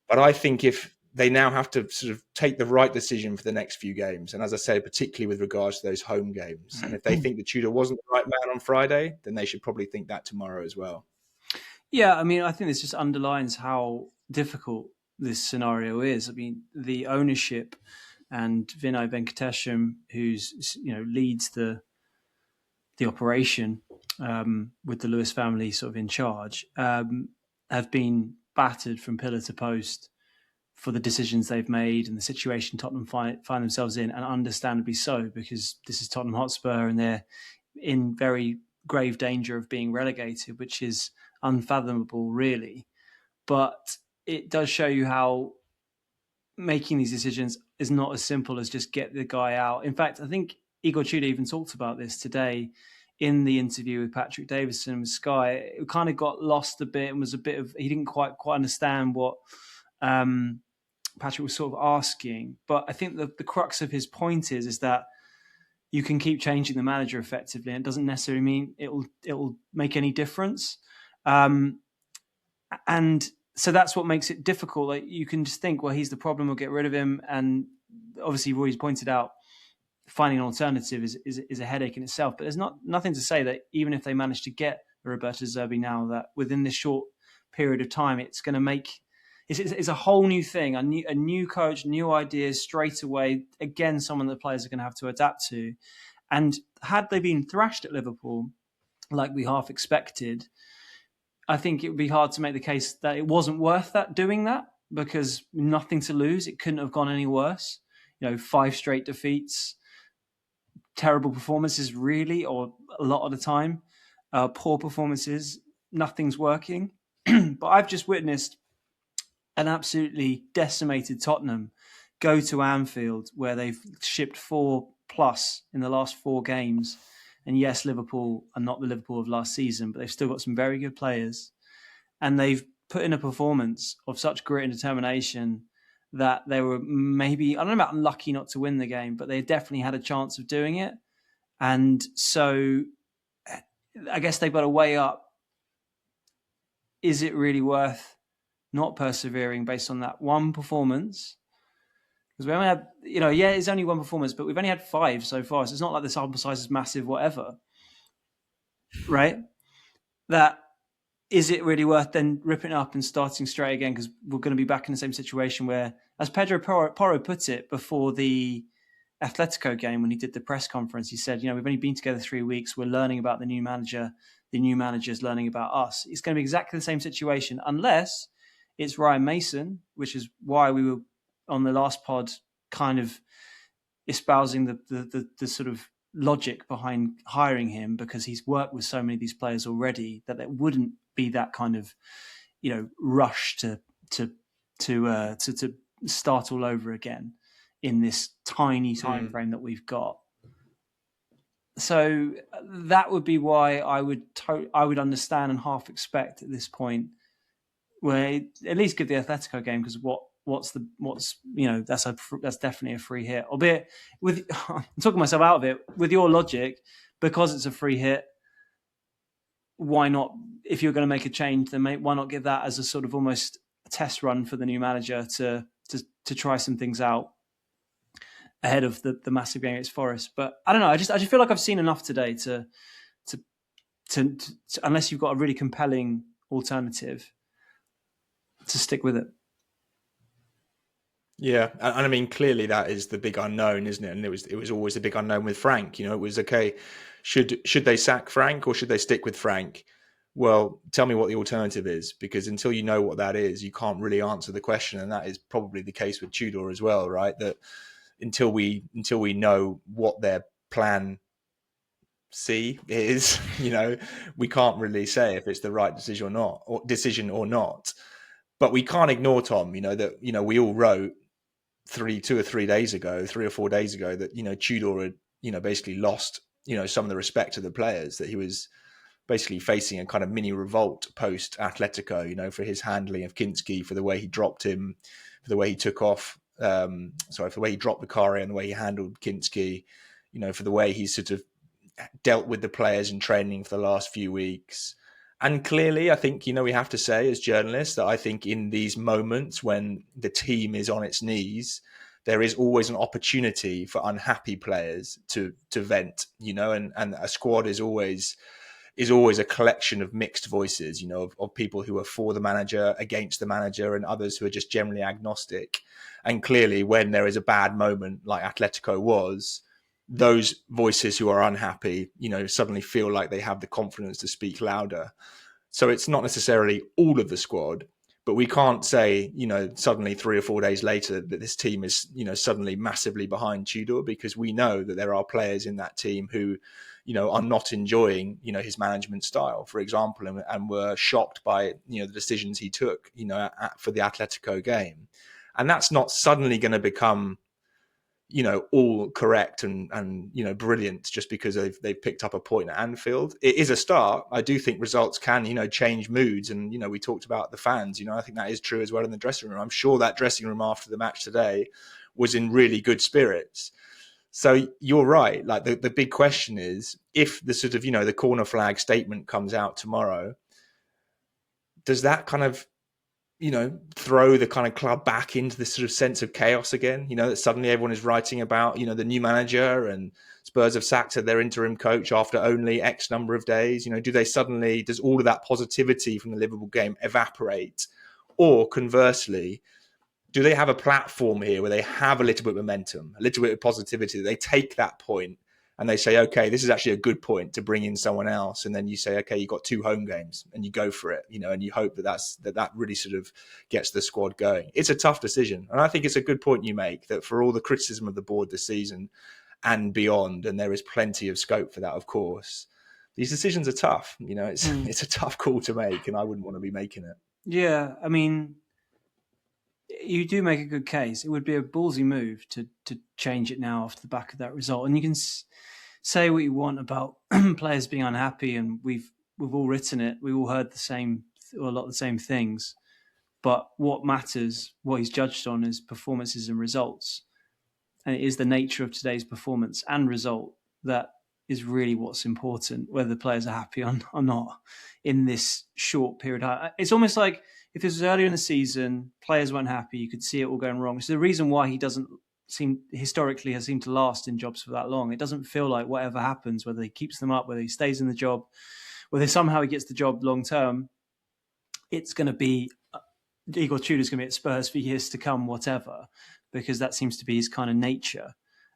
But I think if they now have to sort of take the right decision for the next few games, and as I say, particularly with regards to those home games, and if they think that Tudor wasn't the right man on Friday, then they should probably think that tomorrow as well. Yeah, I mean, I think this just underlines how difficult this scenario is. I mean, the ownership and Vinay Venkatesham, who's leads the operation with the Lewis family sort of in charge, have been battered from pillar to post for the decisions they've made and the situation Tottenham find themselves in, and understandably so, because this is Tottenham Hotspur and they're in very grave danger of being relegated, which is unfathomable, really. But it does show you how making these decisions is not as simple as just get the guy out. In fact, I think Igor Tudor even talked about this today in the interview with Patrick Davison with Sky. It kind of got lost a bit and was a bit of, he didn't quite understand what Patrick was sort of asking. But I think the crux of his point is that you can keep changing the manager effectively, and it doesn't necessarily mean it'll make any difference. And so that's what makes it difficult. Like, you can just think, well, he's the problem, we'll get rid of him. And obviously, Roy's pointed out finding an alternative is a headache in itself. But there's nothing to say that even if they manage to get Roberto Zerbi now, that within this short period of time, it's going to make it's a whole new thing, a new coach, new ideas straight away. Again, someone that the players are going to have to adapt to. And had they been thrashed at Liverpool, like we half expected, I think it would be hard to make the case that it wasn't worth doing that, because nothing to lose. It couldn't have gone any worse. 5 straight defeats, terrible performances, really, or a lot of the time, poor performances, nothing's working. But I've just witnessed an absolutely decimated Tottenham go to Anfield, where they've shipped 4+ in the last 4 games. And yes, Liverpool are not the Liverpool of last season, but they've still got some very good players. And they've put in a performance of such grit and determination that they were maybe, I don't know about unlucky not to win the game, but they definitely had a chance of doing it. And so I guess they've got to weigh up, is it really worth not persevering based on that one performance? Because we only had, it's only one performance, but we've only had 5 so far. So it's not like the sample size is massive, whatever. Right? That, is it really worth then ripping it up and starting straight again? Because we're going to be back in the same situation where, as Pedro Porro put it before the Atletico game when he did the press conference, he said, we've only been together 3 weeks. We're learning about the new manager. The new manager's learning about us. It's going to be exactly the same situation, unless it's Ryan Mason, which is why we were on the last pod kind of espousing the sort of logic behind hiring him, because he's worked with so many of these players already that there wouldn't be that kind of, rush to start all over again in this tiny time frame that we've got. So that would be why I would understand and half expect at this point, where at least give the Atletico game, because that's definitely a free hit. Albeit I'm talking myself out of it. With your logic, because it's a free hit, why not? If you're going to make a change, then why not give that as a sort of almost a test run for the new manager to try some things out ahead of the massive game against Forest. But I don't know. I just feel like I've seen enough today to unless you've got a really compelling alternative, to stick with it. Yeah, and I mean, clearly that is the big unknown, isn't it? And it was always a big unknown with Frank. It was, okay, should they sack Frank or should they stick with Frank? well, tell me what the alternative is, because until you know what that is, you can't really answer the question. And that is probably the case with Tudor as well, right? That until we know what their plan C is, we can't really say if it's the right decision or not. But we can't ignore, Tom, that we all wrote 3 or 4 days ago that Tudor had basically lost some of the respect of the players, that he was basically facing a kind of mini revolt post Atletico, for his handling of Kinski, for the way he dropped him, for the way he took off, for the way he dropped Vicario and the way he handled Kinski, for the way he sort of dealt with the players in training for the last few weeks. And clearly, I think, we have to say as journalists that I think in these moments when the team is on its knees, there is always an opportunity for unhappy players to vent, and a squad is always a collection of mixed voices, of people who are for the manager, against the manager, and others who are just generally agnostic. And clearly, when there is a bad moment like Atletico was, those voices who are unhappy, suddenly feel like they have the confidence to speak louder. So it's not necessarily all of the squad, but we can't say, suddenly 3 or 4 days later that this team is, suddenly massively behind Tudor, because we know that there are players in that team who, are not enjoying, his management style, for example, and were shocked by, the decisions he took, for the Atletico game. And that's not suddenly going to become, all correct and brilliant just because they've picked up a point at Anfield. It is a start. I do think results can, change moods. And, we talked about the fans, I think that is true as well in the dressing room. I'm sure that dressing room after the match today was in really good spirits. So you're right. Like the big question is, if the sort of, the corner flag statement comes out tomorrow, does that kind of, throw the kind of club back into this sort of sense of chaos again, that suddenly everyone is writing about, the new manager, and Spurs have sacked their interim coach after only X number of days. Does all of that positivity from the Liverpool game evaporate? Or conversely, do they have a platform here where they have a little bit of momentum, a little bit of positivity? They take that point and they say, okay, this is actually a good point to bring in someone else. And then you say, okay, you've got 2 home games and you go for it, and you hope that really sort of gets the squad going. It's a tough decision. And I think it's a good point you make, that for all the criticism of the board this season and beyond, and there is plenty of scope for that, of course, these decisions are tough. It's a tough call to make, and I wouldn't want to be making it. Yeah, I mean, you do make a good case. It would be a ballsy move to change it now off the back of that result. And you can say what you want about players being unhappy, and we've all written it. We all heard a lot of the same things. But what matters, what he's judged on, is performances and results. And it is the nature of today's performance and result that is really what's important, whether the players are happy or not in this short period. It's almost like if this was earlier in the season, players weren't happy, you could see it all going wrong. It's the reason why he doesn't historically has seemed to last in jobs for that long. It doesn't feel like whatever happens, whether he keeps them up, whether he stays in the job, whether somehow he gets the job long term, it's going to be Igor Tudor's going to be at Spurs for years to come, whatever, because that seems to be his kind of nature.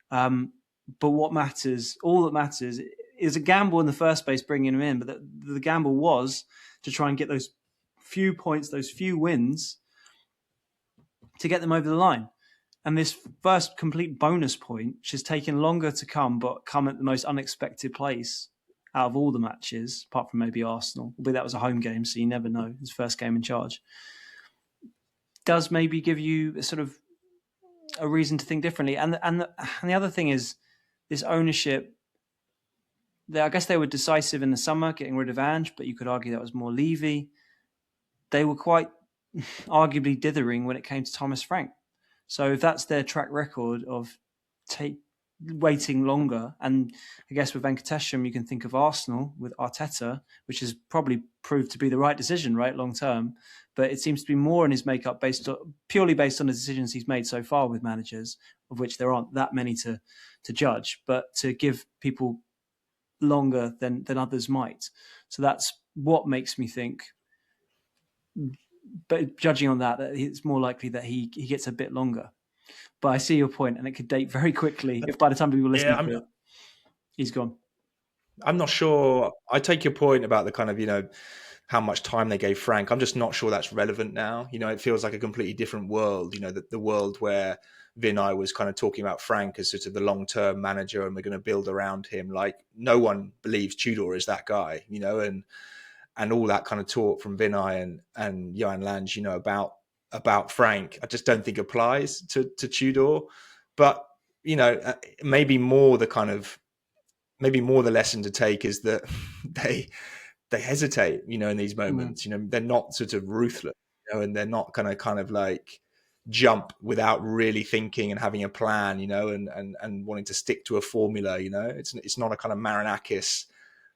But what matters, all that matters, is a gamble in the first place bringing him in. But the gamble was to try and get those few points, those few wins, to get them over the line. And this first complete bonus point, which has taken longer to come, but come at the most unexpected place out of all the matches, apart from maybe Arsenal, albeit that was a home game, so you never know, his first game in charge, does maybe give you a sort of a reason to think differently. And the other thing is this ownership. I guess they were decisive in the summer, getting rid of Ange, but you could argue that was more Levy. They were quite arguably dithering when it came to Thomas Frank. So if that's their track record of waiting longer, and I guess with Venkatesham, you can think of Arsenal with Arteta, which has probably proved to be the right decision, right, long term. But it seems to be more in his makeup purely based on the decisions he's made so far with managers, of which there aren't that many to judge, but to give people longer than others might. So that's what makes me think. But judging on that it's more likely that he gets a bit longer. But I see your point, and it could date very quickly if by the time people listen to it, he's gone. I'm not sure. I take your point about the kind of, how much time they gave Frank. I'm just not sure that's relevant now. It feels like a completely different world. The world where Vinay was kind of talking about Frank as sort of the long-term manager, and we're going to build around him. Like, no one believes Tudor is that guy, and all that kind of talk from Vinay and Johan Lange, about Frank, I just don't think applies to Tudor. But maybe more the lesson to take is that they hesitate, in these moments. They're not sort of ruthless, and they're not going to kind of like jump without really thinking and having a plan, and wanting to stick to a formula. It's not a kind of Marinakis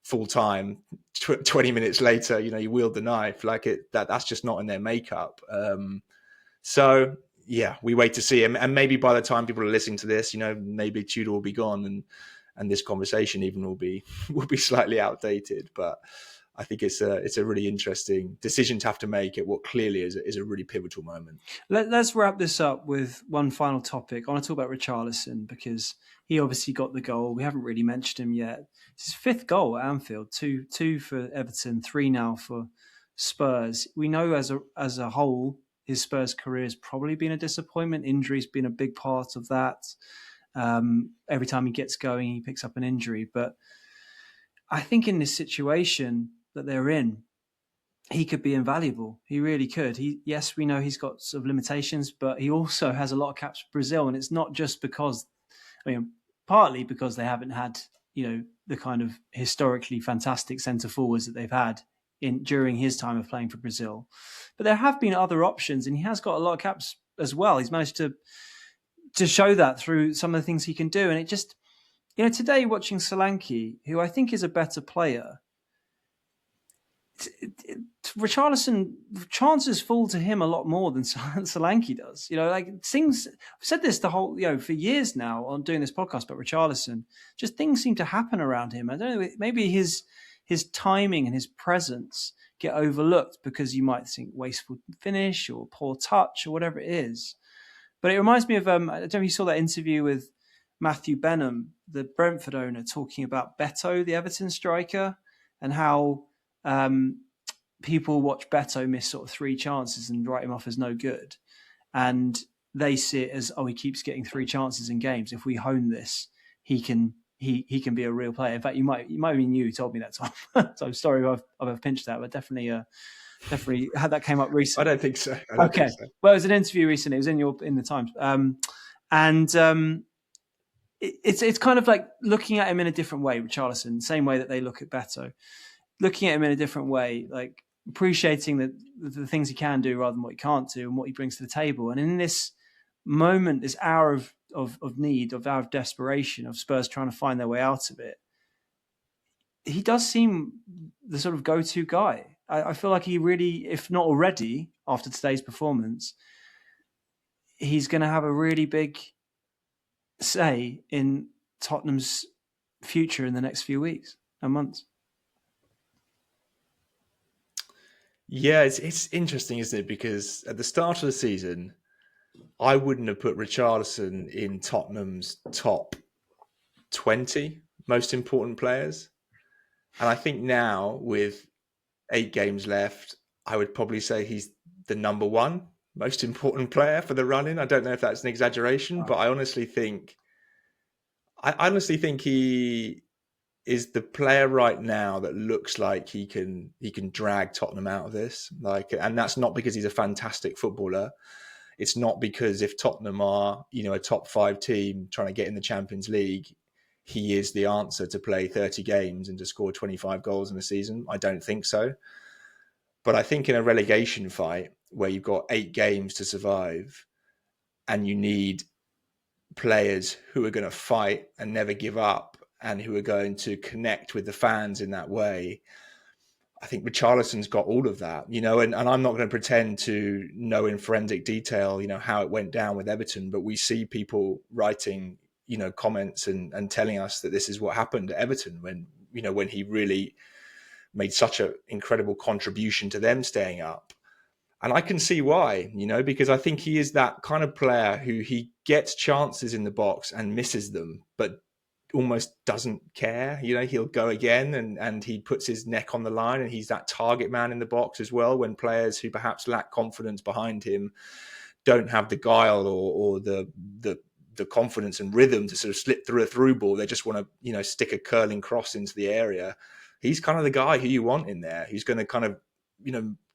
full time. 20 minutes later, you wield the knife. Like that's just not in their makeup. So yeah, we wait to see him, and maybe by the time people are listening to this, maybe Tudor will be gone, and this conversation even will be slightly outdated. But I think it's a really interesting decision to have to make at what clearly is a really pivotal moment. Let's wrap this up with one final topic. I want to talk about Richarlison, because he obviously got the goal. We haven't really mentioned him yet. It's his fifth goal at Anfield, two for Everton, 3 now for Spurs. We know as a whole, his Spurs career has probably been a disappointment. Injury's been a big part of that. Every time he gets going, he picks up an injury. But I think in this situation that they're in, he could be invaluable. He really could. Yes, we know he's got sort of limitations, but he also has a lot of caps for Brazil. And it's not just because, partly because they haven't had, the kind of historically fantastic centre forwards that they've had during his time of playing for Brazil. But there have been other options, and he has got a lot of caps as well. He's managed to show that through some of the things he can do. And it just, today watching Solanke, who I think is a better player, Richarlison, chances fall to him a lot more than Solanke does. Things, I've said this the whole, for years now on doing this podcast about Richarlison, just things seem to happen around him. I don't know, maybe his timing and his presence get overlooked because you might think wasteful finish or poor touch or whatever it is. But it reminds me of, I don't know if you saw that interview with Matthew Benham, the Brentford owner, talking about Beto, the Everton striker, and how people watch Beto miss sort of 3 chances and write him off as no good. And they see it as, he keeps getting 3 chances in games. If we hone this, he can be a real player. In fact, you might have been you who told me that, Tom. So sorry I've pinched that, but definitely had that came up recently. I don't think so. Okay. Well, it was an interview recently. It was in the Times. It's kind of like looking at him in a different way, Richarlison, same way that they look at Beto. Looking at him in a different way, like appreciating the things he can do rather than what he can't do and what he brings to the table. And in this moment, this hour of need, hour of desperation, of Spurs trying to find their way out of it, he does seem the sort of go-to guy. I feel like he really, if not already, after today's performance, he's going to have a really big say in Tottenham's future in the next few weeks and months. Yeah, it's interesting, isn't it? Because at the start of the season, I wouldn't have put Richarlison in Tottenham's top 20 most important players. And I think now, with 8 games left, I would probably say he's the number 1 most important player for the run-in. I don't know if that's an exaggeration, but I honestly think he is the player right now that looks like he can drag Tottenham out of this. And that's not because he's a fantastic footballer. It's not because if Tottenham are, a top 5 team trying to get in the Champions League, he is the answer to play 30 games and to score 25 goals in a season. I don't think so. But I think in a relegation fight where you've got 8 games to survive and you need players who are going to fight and never give up and who are going to connect with the fans in that way, I think Richarlison's got all of that, and I'm not going to pretend to know in forensic detail, how it went down with Everton, but we see people writing, comments and telling us that this is what happened at Everton when he really made such an incredible contribution to them staying up. And I can see why, because I think he is that kind of player who he gets chances in the box and misses them, but almost doesn't care. He'll go again and he puts his neck on the line, and he's that target man in the box as well when players who perhaps lack confidence behind him don't have the guile or the confidence and rhythm to sort of slip through a through ball. They just want to, stick a curling cross into the area. He's kind of the guy who you want in there. He's going to kind of,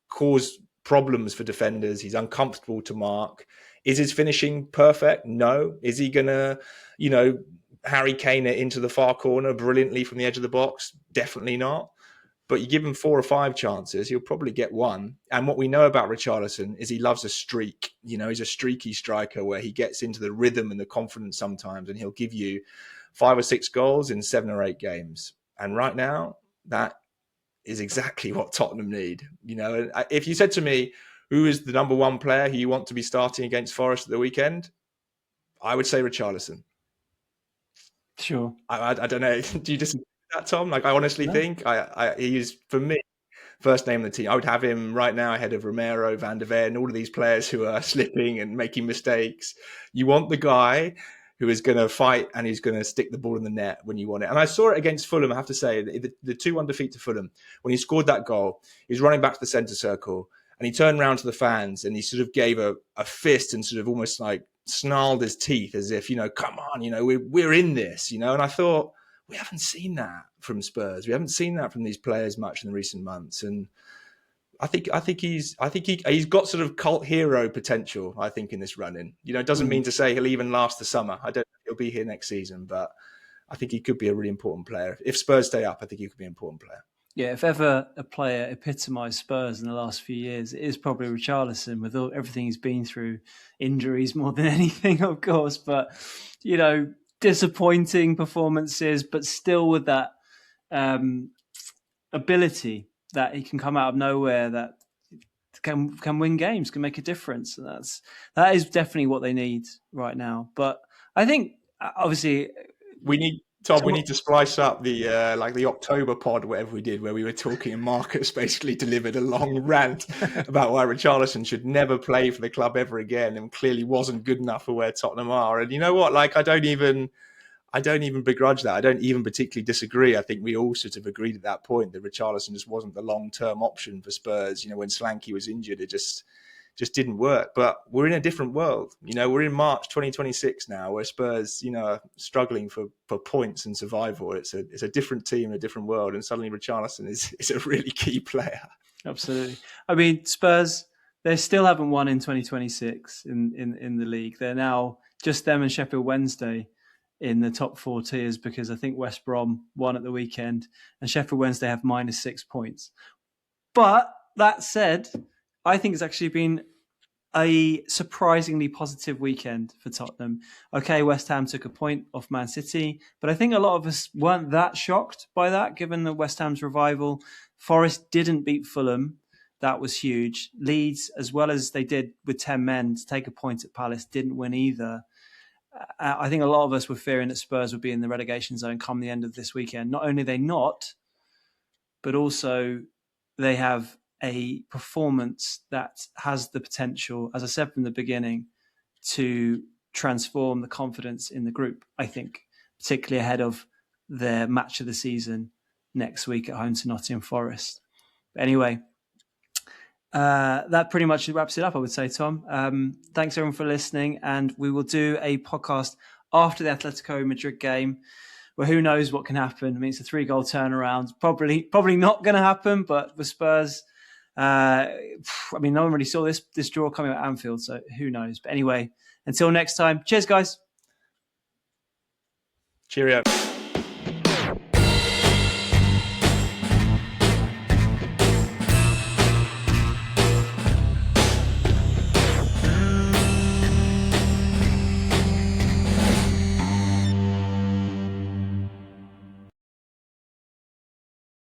cause problems for defenders. He's uncomfortable to mark. Is his finishing perfect? No. Is he going to, Harry Kane it into the far corner brilliantly from the edge of the box? Definitely not. But you give him 4 or 5 chances, he'll probably get one. And what we know about Richarlison is he loves a streak. He's a streaky striker where he gets into the rhythm and the confidence sometimes, and he'll give you 5 or 6 goals in 7 or 8 games. And right now, that is exactly what Tottenham need. If you said to me, who is the number 1 player who you want to be starting against Forest at the weekend, I would say Richarlison. Sure. I don't know. Do you disagree with that, Tom? I honestly think he is, for me, first name of the team. I would have him right now ahead of Romero, Van de Ven, all of these players who are slipping and making mistakes. You want the guy who is going to fight and he's going to stick the ball in the net when you want it. And I saw it against Fulham, I have to say, the 2-1 defeat to Fulham. When he scored that goal, he was running back to the centre circle and he turned around to the fans and he sort of gave a fist and sort of almost snarled his teeth as if, come on, we're in this, And I thought, we haven't seen that from Spurs. We haven't seen that from these players much in the recent months. And I think he's got sort of cult hero potential, I think, in this run-in. It doesn't mean to say he'll even last the summer. I don't know if he'll be here next season, but I think he could be a really important player. If Spurs stay up, I think he could be an important player. Yeah, if ever a player epitomised Spurs in the last few years, it is probably Richarlison with everything he's been through, injuries more than anything, of course. But, disappointing performances, but still with that ability that he can come out of nowhere, that can win games, can make a difference. And that is definitely what they need right now. But I think, obviously... We need to splice up the October pod, whatever we did, where we were talking and Marcus basically delivered a long rant about why Richarlison should never play for the club ever again and clearly wasn't good enough for where Tottenham are. And you know what? I don't even begrudge that. I don't even particularly disagree. I think we all sort of agreed at that point that Richarlison just wasn't the long-term option for Spurs. When Slanky was injured, it just didn't work. But we're in a different world. We're in March 2026 now, where Spurs, are struggling for points and survival. It's a different team, a different world, and suddenly Richarlison is a really key player. Absolutely. I mean, Spurs, they still haven't won in 2026 in the league. They're now just them and Sheffield Wednesday in the top 4 tiers, because I think West Brom won at the weekend and Sheffield Wednesday have -6 points. But that said, I think it's actually been a surprisingly positive weekend for Tottenham. Okay, West Ham took a point off Man City, but I think a lot of us weren't that shocked by that, given the West Ham's revival. Forest didn't beat Fulham. That was huge. Leeds, as well as they did with 10 men to take a point at Palace, didn't win either. I think a lot of us were fearing that Spurs would be in the relegation zone come the end of this weekend. Not only are they not, but also they have a performance that has the potential, as I said from the beginning, to transform the confidence in the group, I think, particularly ahead of their match of the season next week at home to Nottingham Forest. But anyway, that pretty much wraps it up, I would say, Tom. Thanks everyone for listening, and we will do a podcast after the Atletico Madrid game, where who knows what can happen. I mean, it's a 3-goal turnaround. Probably not going to happen, but with Spurs, no one really saw this draw coming at Anfield, so who knows. But anyway, until next time, cheers, guys. Cheerio.